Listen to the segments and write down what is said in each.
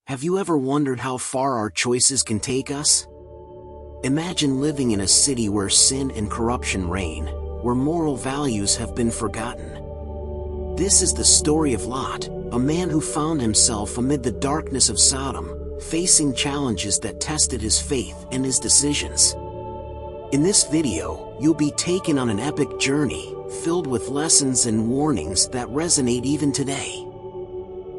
Have you ever wondered how far our choices can take us? Imagine living in a city where sin and corruption reign, where moral values have been forgotten. This is the story of Lot, a man who found himself amid the darkness of Sodom, facing challenges that tested his faith and his decisions. In this video, you'll be taken on an epic journey, filled with lessons and warnings that resonate even today.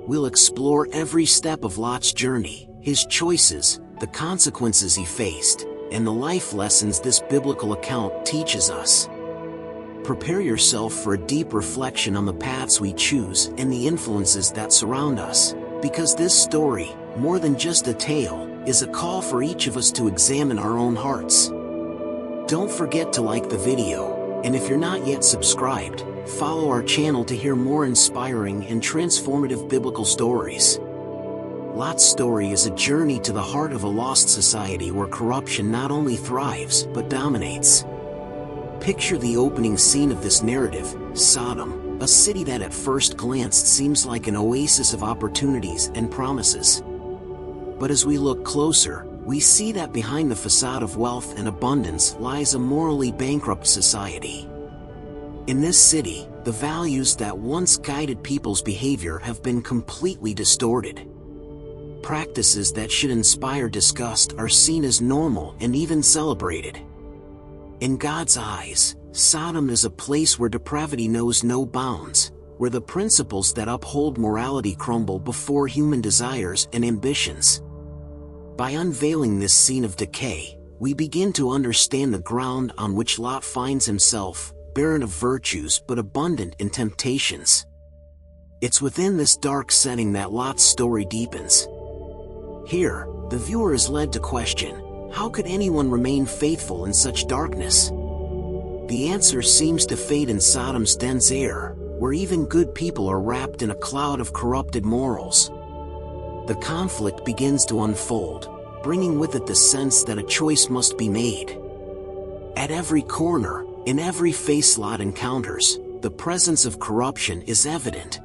We'll explore every step of Lot's journey, his choices, the consequences he faced, and the life lessons this biblical account teaches us. Prepare yourself for a deep reflection on the paths we choose and the influences that surround us, because this story, more than just a tale, is a call for each of us to examine our own hearts. Don't forget to like the video, and if you're not yet subscribed, follow our channel to hear more inspiring and transformative biblical stories. Lot's story is a journey to the heart of a lost society where corruption not only thrives but dominates. Picture the opening scene of this narrative, Sodom, a city that at first glance seems like an oasis of opportunities and promises. But as we look closer, we see that behind the facade of wealth and abundance lies a morally bankrupt society. In this city, the values that once guided people's behavior have been completely distorted. Practices that should inspire disgust are seen as normal and even celebrated. In God's eyes, Sodom is a place where depravity knows no bounds, where the principles that uphold morality crumble before human desires and ambitions. By unveiling this scene of decay, we begin to understand the ground on which Lot finds himself, barren of virtues but abundant in temptations. It's within this dark setting that Lot's story deepens. Here, the viewer is led to question, how could anyone remain faithful in such darkness? The answer seems to fade in Sodom's dense air, where even good people are wrapped in a cloud of corrupted morals. The conflict begins to unfold, bringing with it the sense that a choice must be made. At every corner, in every face Lot encounters, the presence of corruption is evident.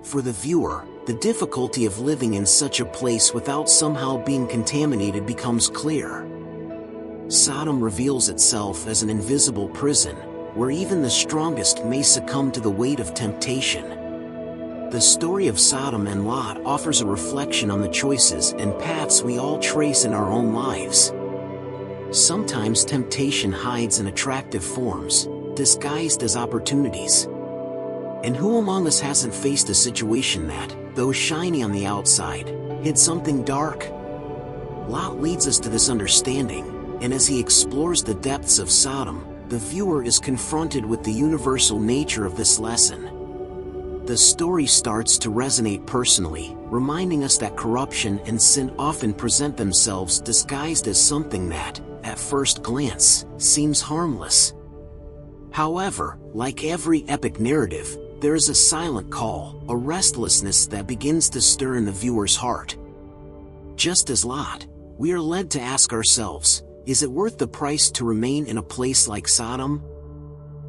For the viewer, the difficulty of living in such a place without somehow being contaminated becomes clear. Sodom reveals itself as an invisible prison, where even the strongest may succumb to the weight of temptation. The story of Sodom and Lot offers a reflection on the choices and paths we all trace in our own lives. Sometimes temptation hides in attractive forms, disguised as opportunities. And who among us hasn't faced a situation that, though shiny on the outside, hid something dark? Lot leads us to this understanding, and as he explores the depths of Sodom, the viewer is confronted with the universal nature of this lesson. The story starts to resonate personally, reminding us that corruption and sin often present themselves disguised as something that, at first glance, seems harmless. However, like every epic narrative, there is a silent call, a restlessness that begins to stir in the viewer's heart. Just as Lot, we are led to ask ourselves, is it worth the price to remain in a place like Sodom?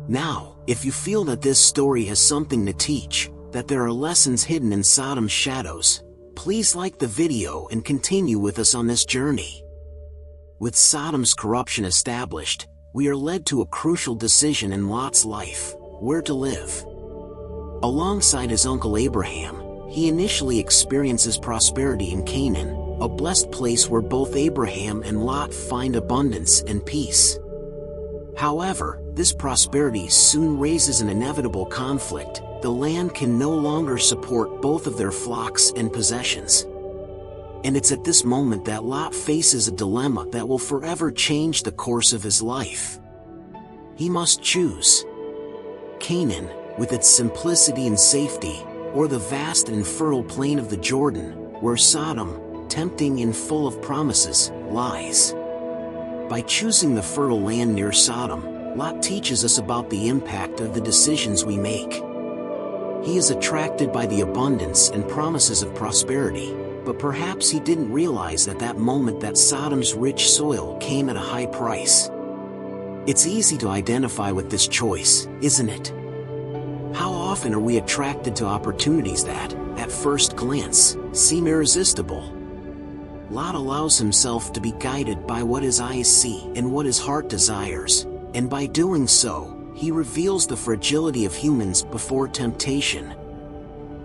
Now, if you feel that this story has something to teach, that there are lessons hidden in Sodom's shadows, please like the video and continue with us on this journey. With Sodom's corruption established, we are led to a crucial decision in Lot's life: where to live. Alongside his uncle Abraham, he initially experiences prosperity in Canaan, a blessed place where both Abraham and Lot find abundance and peace. However, this prosperity soon raises an inevitable conflict. The land can no longer support both of their flocks and possessions. And it's at this moment that Lot faces a dilemma that will forever change the course of his life. He must choose Canaan, with its simplicity and safety, or the vast and fertile plain of the Jordan, where Sodom, tempting and full of promises, lies. By choosing the fertile land near Sodom, Lot teaches us about the impact of the decisions we make. He is attracted by the abundance and promises of prosperity, but perhaps he didn't realize at that moment that Sodom's rich soil came at a high price. It's easy to identify with this choice, isn't it? How often are we attracted to opportunities that, at first glance, seem irresistible. Lot allows himself to be guided by what his eyes see and what his heart desires, and by doing so, he reveals the fragility of humans before temptation.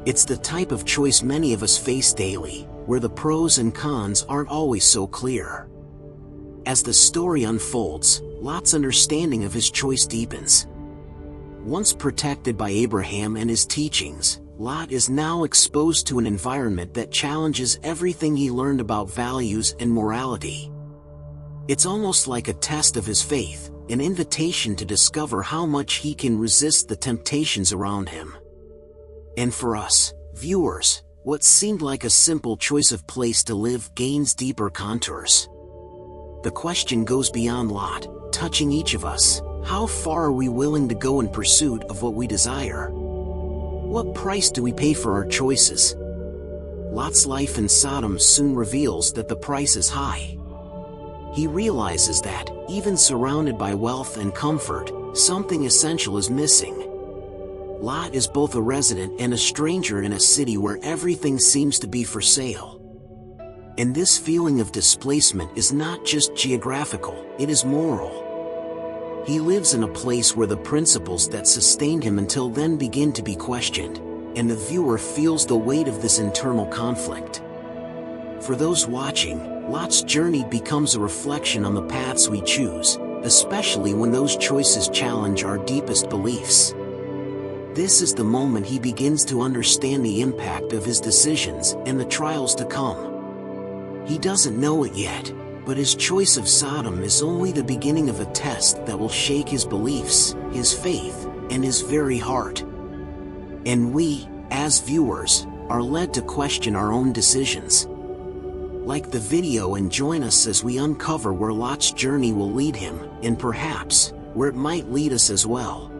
It's the type of choice many of us face daily, where the pros and cons aren't always so clear. As the story unfolds, Lot's understanding of his choice deepens. Once protected by Abraham and his teachings, Lot is now exposed to an environment that challenges everything he learned about values and morality. It's almost like a test of his faith, an invitation to discover how much he can resist the temptations around him. And for us, viewers, what seemed like a simple choice of place to live gains deeper contours. The question goes beyond Lot, touching each of us. How far are we willing to go in pursuit of what we desire? What price do we pay for our choices? Lot's life in Sodom soon reveals that the price is high. He realizes that, even surrounded by wealth and comfort, something essential is missing. Lot is both a resident and a stranger in a city where everything seems to be for sale. And this feeling of displacement is not just geographical, it is moral. He lives in a place where the principles that sustained him until then begin to be questioned, and the viewer feels the weight of this internal conflict. For those watching, Lot's journey becomes a reflection on the paths we choose, especially when those choices challenge our deepest beliefs. This is the moment he begins to understand the impact of his decisions and the trials to come. He doesn't know it yet, but his choice of Sodom is only the beginning of a test that will shake his beliefs, his faith, and his very heart. And we, as viewers, are led to question our own decisions. Like the video and join us as we uncover where Lot's journey will lead him, and perhaps, where it might lead us as well.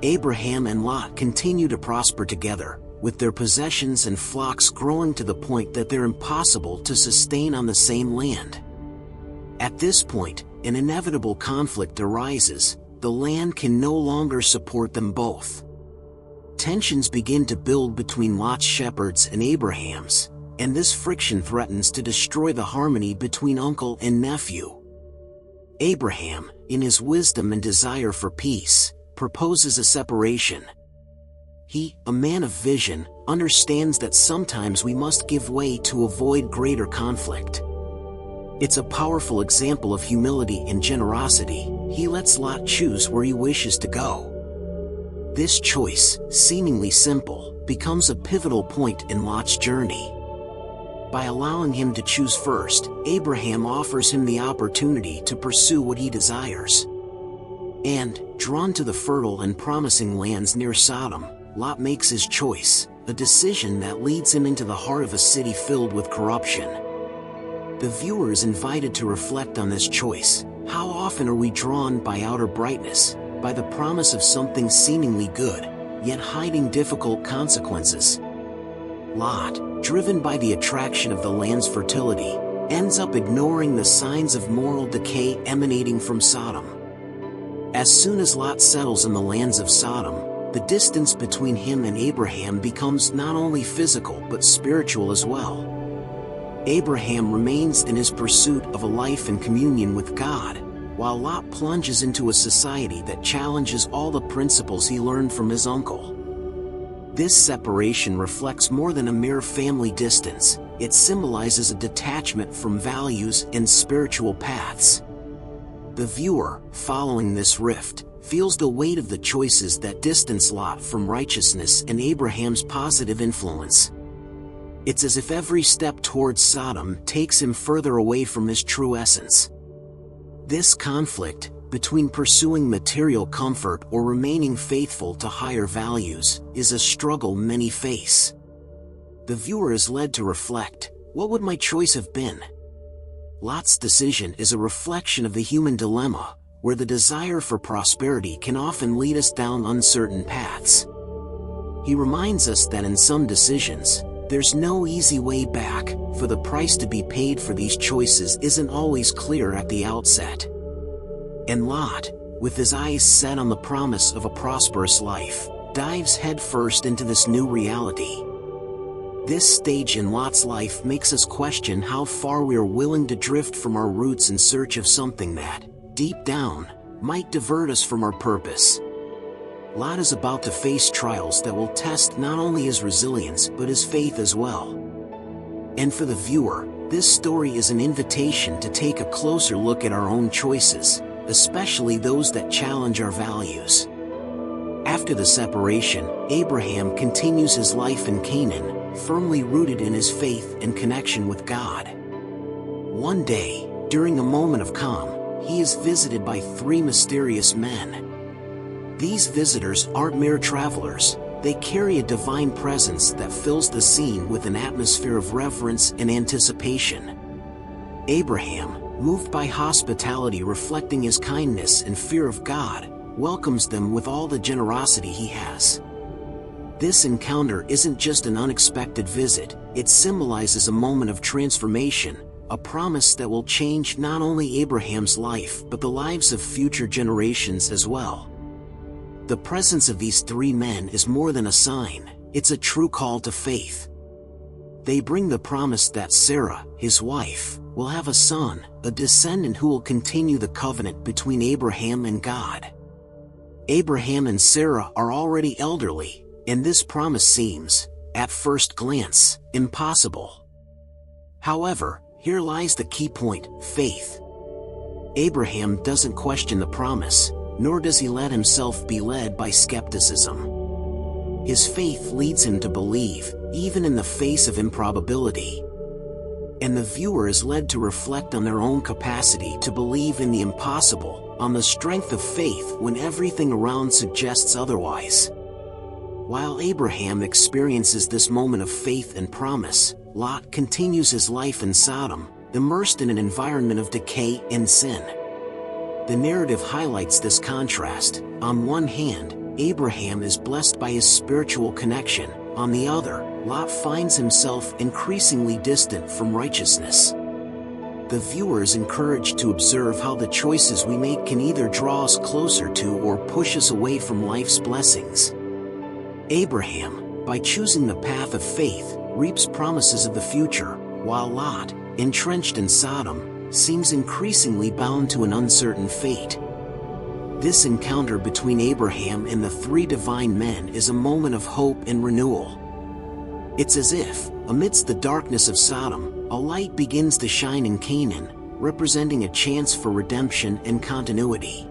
Abraham and Lot continue to prosper together, with their possessions and flocks growing to the point that they're impossible to sustain on the same land. At this point, an inevitable conflict arises. The land can no longer support them both. Tensions begin to build between Lot's shepherds and Abraham's, and this friction threatens to destroy the harmony between uncle and nephew. Abraham, in his wisdom and desire for peace, proposes a separation. He, a man of vision, understands that sometimes we must give way to avoid greater conflict. It's a powerful example of humility and generosity. He lets Lot choose where he wishes to go. This choice, seemingly simple, becomes a pivotal point in Lot's journey. By allowing him to choose first, Abraham offers him the opportunity to pursue what he desires. And, drawn to the fertile and promising lands near Sodom, Lot makes his choice, a decision that leads him into the heart of a city filled with corruption. The viewer is invited to reflect on this choice. How often are we drawn by outer brightness, by the promise of something seemingly good, yet hiding difficult consequences? Lot, driven by the attraction of the land's fertility, ends up ignoring the signs of moral decay emanating from Sodom. As soon as Lot settles in the lands of Sodom, the distance between him and Abraham becomes not only physical but spiritual as well. Abraham remains in his pursuit of a life in communion with God, while Lot plunges into a society that challenges all the principles he learned from his uncle. This separation reflects more than a mere family distance. It symbolizes a detachment from values and spiritual paths. The viewer, following this rift, feels the weight of the choices that distance Lot from righteousness and Abraham's positive influence. It's as if every step towards Sodom takes him further away from his true essence. This conflict, between pursuing material comfort or remaining faithful to higher values, is a struggle many face. The viewer is led to reflect, what would my choice have been? Lot's decision is a reflection of the human dilemma, where the desire for prosperity can often lead us down uncertain paths. He reminds us that in some decisions, there's no easy way back, for the price to be paid for these choices isn't always clear at the outset. And Lot, with his eyes set on the promise of a prosperous life, dives headfirst into this new reality. This stage in Lot's life makes us question how far we are willing to drift from our roots in search of something that, deep down, might divert us from our purpose. Lot is about to face trials that will test not only his resilience but his faith as well. And for the viewer, this story is an invitation to take a closer look at our own choices, especially those that challenge our values. After the separation, Abraham continues his life in Canaan, firmly rooted in his faith and connection with God. One day, during a moment of calm, he is visited by three mysterious men. These visitors aren't mere travelers, they carry a divine presence that fills the scene with an atmosphere of reverence and anticipation. Abraham, moved by hospitality reflecting his kindness and fear of God, welcomes them with all the generosity he has. This encounter isn't just an unexpected visit, it symbolizes a moment of transformation, a promise that will change not only Abraham's life but the lives of future generations as well. The presence of these three men is more than a sign, it's a true call to faith. They bring the promise that Sarah, his wife, will have a son, a descendant who will continue the covenant between Abraham and God. Abraham and Sarah are already elderly, and this promise seems, at first glance, impossible. However, here lies the key point: faith. Abraham doesn't question the promise, nor does he let himself be led by skepticism. His faith leads him to believe, even in the face of improbability. And the viewer is led to reflect on their own capacity to believe in the impossible, on the strength of faith when everything around suggests otherwise. While Abraham experiences this moment of faith and promise, Lot continues his life in Sodom, immersed in an environment of decay and sin. The narrative highlights this contrast. On one hand, Abraham is blessed by his spiritual connection. On the other, Lot finds himself increasingly distant from righteousness. The viewer is encouraged to observe how the choices we make can either draw us closer to or push us away from life's blessings. Abraham, by choosing the path of faith, reaps promises of the future, while Lot, entrenched in Sodom, seems increasingly bound to an uncertain fate. This encounter between Abraham and the three divine men is a moment of hope and renewal. It's as if, amidst the darkness of Sodom, a light begins to shine in Canaan, representing a chance for redemption and continuity.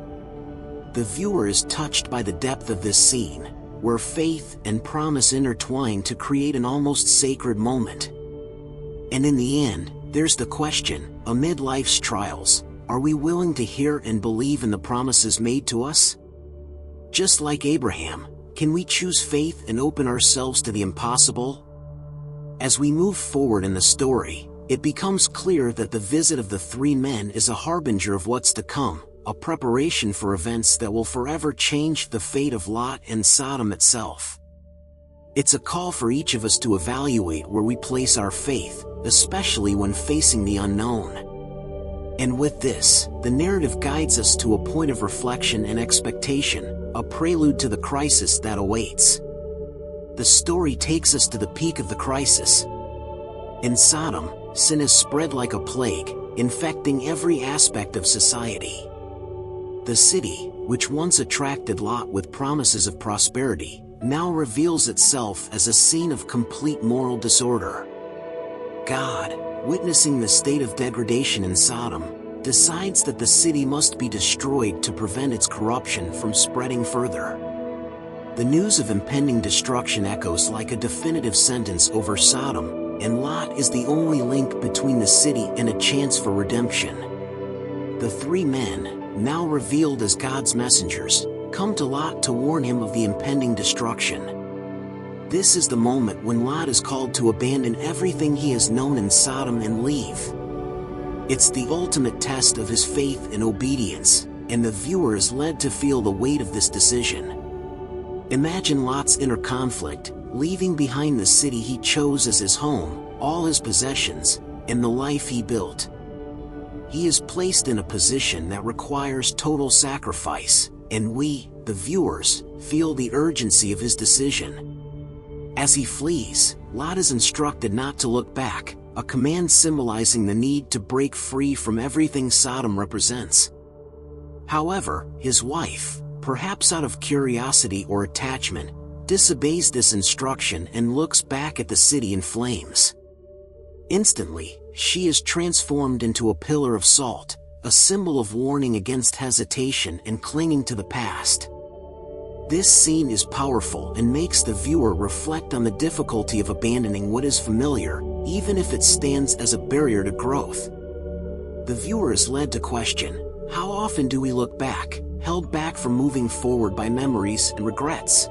The viewer is touched by the depth of this scene, where faith and promise intertwine to create an almost sacred moment. And in the end, there's the question: amid life's trials, are we willing to hear and believe in the promises made to us? Just like Abraham, can we choose faith and open ourselves to the impossible? As we move forward in the story, it becomes clear that the visit of the three men is a harbinger of what's to come, a preparation for events that will forever change the fate of Lot and Sodom itself. It's a call for each of us to evaluate where we place our faith, especially when facing the unknown. And with this, the narrative guides us to a point of reflection and expectation, a prelude to the crisis that awaits. The story takes us to the peak of the crisis. In Sodom, sin has spread like a plague, infecting every aspect of society. The city, which once attracted Lot with promises of prosperity, now reveals itself as a scene of complete moral disorder. God, witnessing the state of degradation in Sodom, decides that the city must be destroyed to prevent its corruption from spreading further. The news of impending destruction echoes like a definitive sentence over Sodom, and Lot is the only link between the city and a chance for redemption. The three men, now revealed as God's messengers, come to Lot to warn him of the impending destruction. This is the moment when Lot is called to abandon everything he has known in Sodom and leave. It's the ultimate test of his faith and obedience, and the viewer is led to feel the weight of this decision. Imagine Lot's inner conflict, leaving behind the city he chose as his home, all his possessions, and the life he built. He is placed in a position that requires total sacrifice, and we, the viewers, feel the urgency of his decision. As he flees, Lot is instructed not to look back, a command symbolizing the need to break free from everything Sodom represents. However, his wife, perhaps out of curiosity or attachment, disobeys this instruction and looks back at the city in flames. Instantly, she is transformed into a pillar of salt, a symbol of warning against hesitation and clinging to the past. This scene is powerful and makes the viewer reflect on the difficulty of abandoning what is familiar, even if it stands as a barrier to growth. The viewer is led to question, how often do we look back, held back from moving forward by memories and regrets?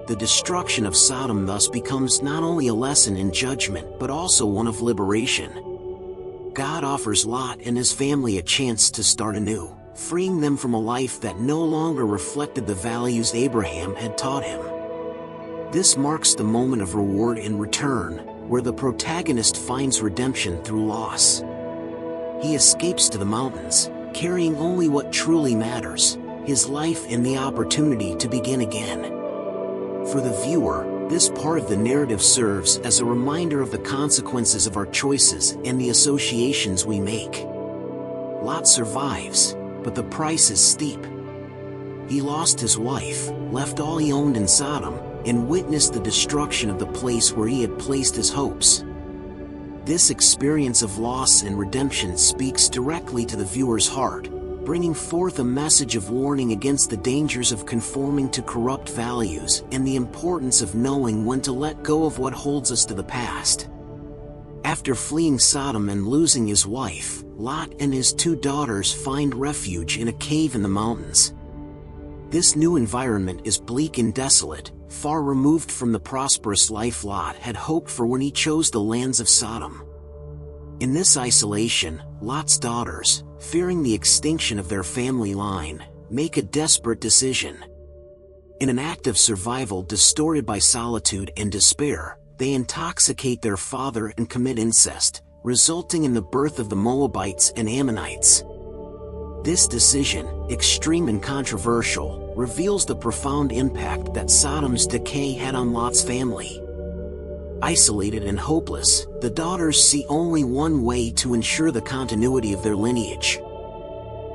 The destruction of Sodom thus becomes not only a lesson in judgment but also one of liberation. God offers Lot and his family a chance to start anew, freeing them from a life that no longer reflected the values Abraham had taught him. This marks the moment of reward and return, where the protagonist finds redemption through loss. He escapes to the mountains, carrying only what truly matters, his life and the opportunity to begin again. For the viewer, this part of the narrative serves as a reminder of the consequences of our choices and the associations we make. Lot survives, but the price is steep. He lost his wife, left all he owned in Sodom, and witnessed the destruction of the place where he had placed his hopes. This experience of loss and redemption speaks directly to the viewer's heart, bringing forth a message of warning against the dangers of conforming to corrupt values and the importance of knowing when to let go of what holds us to the past. After fleeing Sodom and losing his wife, Lot and his 2 daughters find refuge in a cave in the mountains. This new environment is bleak and desolate, far removed from the prosperous life Lot had hoped for when he chose the lands of Sodom. In this isolation, Lot's daughters, fearing the extinction of their family line, make a desperate decision. In an act of survival distorted by solitude and despair, they intoxicate their father and commit incest, resulting in the birth of the Moabites and Ammonites. This decision, extreme and controversial, reveals the profound impact that Sodom's decay had on Lot's family. Isolated and hopeless, the daughters see only one way to ensure the continuity of their lineage.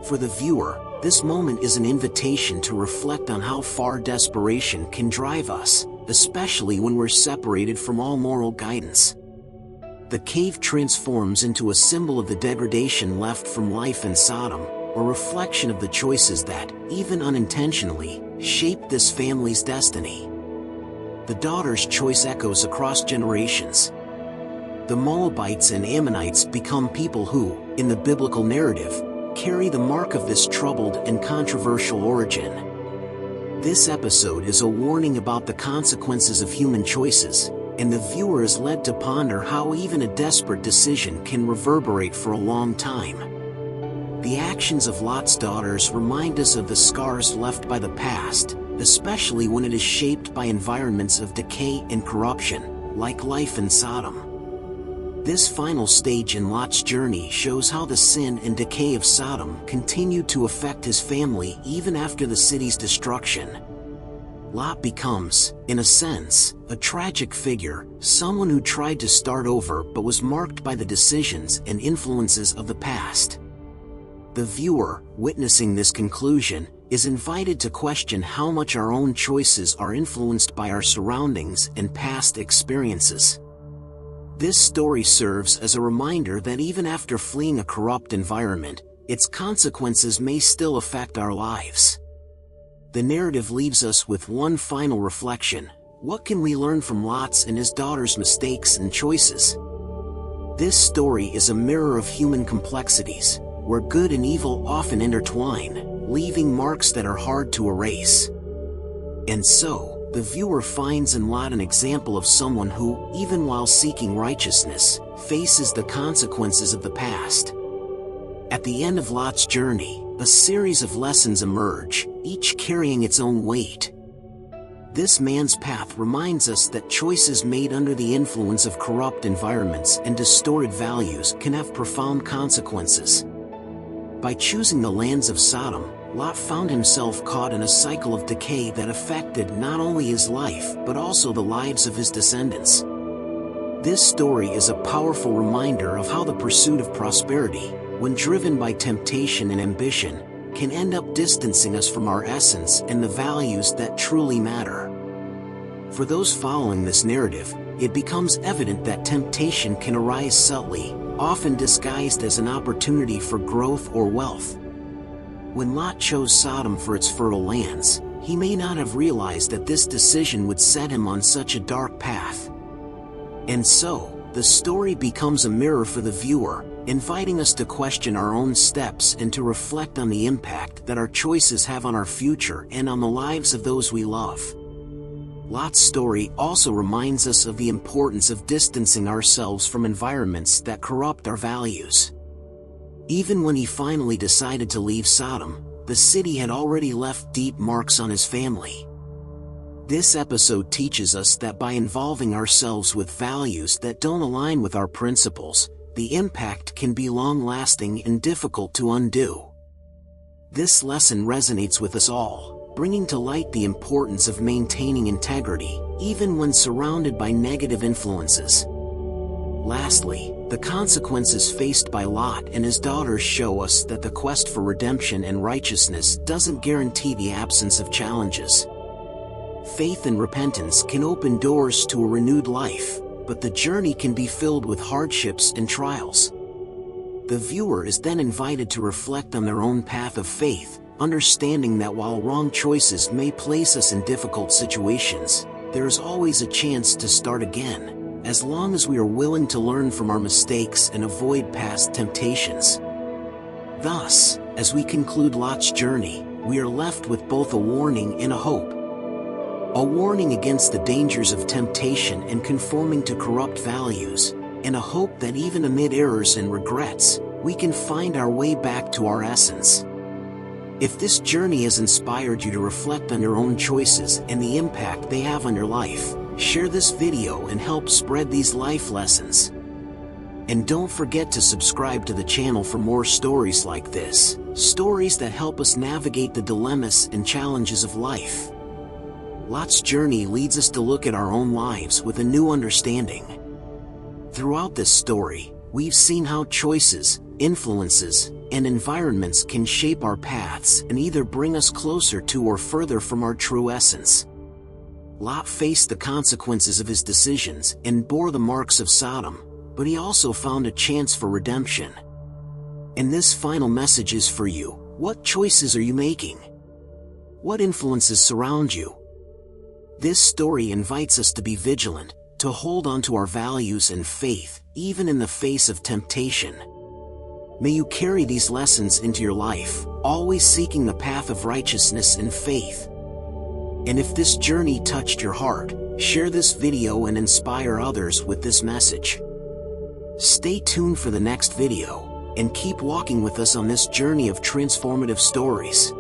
For the viewer, this moment is an invitation to reflect on how far desperation can drive us, especially when we're separated from all moral guidance. The cave transforms into a symbol of the degradation left from life in Sodom, a reflection of the choices that, even unintentionally, shaped this family's destiny. The daughter's choice echoes across generations. The Moabites and Ammonites become people who, in the biblical narrative, carry the mark of this troubled and controversial origin. This episode is a warning about the consequences of human choices, and the viewer is led to ponder how even a desperate decision can reverberate for a long time. The actions of Lot's daughters remind us of the scars left by the past, especially when it is shaped by environments of decay and corruption, like life in Sodom. This final stage in Lot's journey shows how the sin and decay of Sodom continued to affect his family even after the city's destruction. Lot becomes, in a sense, a tragic figure, someone who tried to start over but was marked by the decisions and influences of the past. The viewer, witnessing this conclusion, is invited to question how much our own choices are influenced by our surroundings and past experiences. This story serves as a reminder that even after fleeing a corrupt environment, its consequences may still affect our lives. The narrative leaves us with one final reflection: what can we learn from Lot's and his daughter's mistakes and choices? This story is a mirror of human complexities, where good and evil often intertwine, leaving marks that are hard to erase. And so, the viewer finds in Lot an example of someone who, even while seeking righteousness, faces the consequences of the past. At the end of Lot's journey, a series of lessons emerge, each carrying its own weight. This man's path reminds us that choices made under the influence of corrupt environments and distorted values can have profound consequences. By choosing the lands of Sodom, Lot found himself caught in a cycle of decay that affected not only his life but also the lives of his descendants. This story is a powerful reminder of how the pursuit of prosperity, when driven by temptation and ambition, can end up distancing us from our essence and the values that truly matter. For those following this narrative, it becomes evident that temptation can arise subtly, often disguised as an opportunity for growth or wealth. When Lot chose Sodom for its fertile lands, he may not have realized that this decision would set him on such a dark path. And so, the story becomes a mirror for the viewer, inviting us to question our own steps and to reflect on the impact that our choices have on our future and on the lives of those we love. Lot's story also reminds us of the importance of distancing ourselves from environments that corrupt our values. Even when he finally decided to leave Sodom, the city had already left deep marks on his family. This episode teaches us that by involving ourselves with values that don't align with our principles, the impact can be long-lasting and difficult to undo. This lesson resonates with us all, bringing to light the importance of maintaining integrity, even when surrounded by negative influences. Lastly, the consequences faced by Lot and his daughters show us that the quest for redemption and righteousness doesn't guarantee the absence of challenges. Faith and repentance can open doors to a renewed life, but the journey can be filled with hardships and trials. The viewer is then invited to reflect on their own path of faith, understanding that while wrong choices may place us in difficult situations, there is always a chance to start again, as long as we are willing to learn from our mistakes and avoid past temptations. Thus, as we conclude Lot's journey, we are left with both a warning and a hope. A warning against the dangers of temptation and conforming to corrupt values, and a hope that even amid errors and regrets, we can find our way back to our essence. If this journey has inspired you to reflect on your own choices and the impact they have on your life, share this video and help spread these life lessons. And don't forget to subscribe to the channel for more stories like this, stories that help us navigate the dilemmas and challenges of life. Lot's journey leads us to look at our own lives with a new understanding. Throughout this story, we've seen how choices, influences, and environments can shape our paths and either bring us closer to or further from our true essence. Lot faced the consequences of his decisions and bore the marks of Sodom, but he also found a chance for redemption. And this final message is for you. What choices are you making? What influences surround you? This story invites us to be vigilant, to hold on to our values and faith, even in the face of temptation. May you carry these lessons into your life, always seeking the path of righteousness and faith. And if this journey touched your heart, share this video and inspire others with this message. Stay tuned for the next video, and keep walking with us on this journey of transformative stories.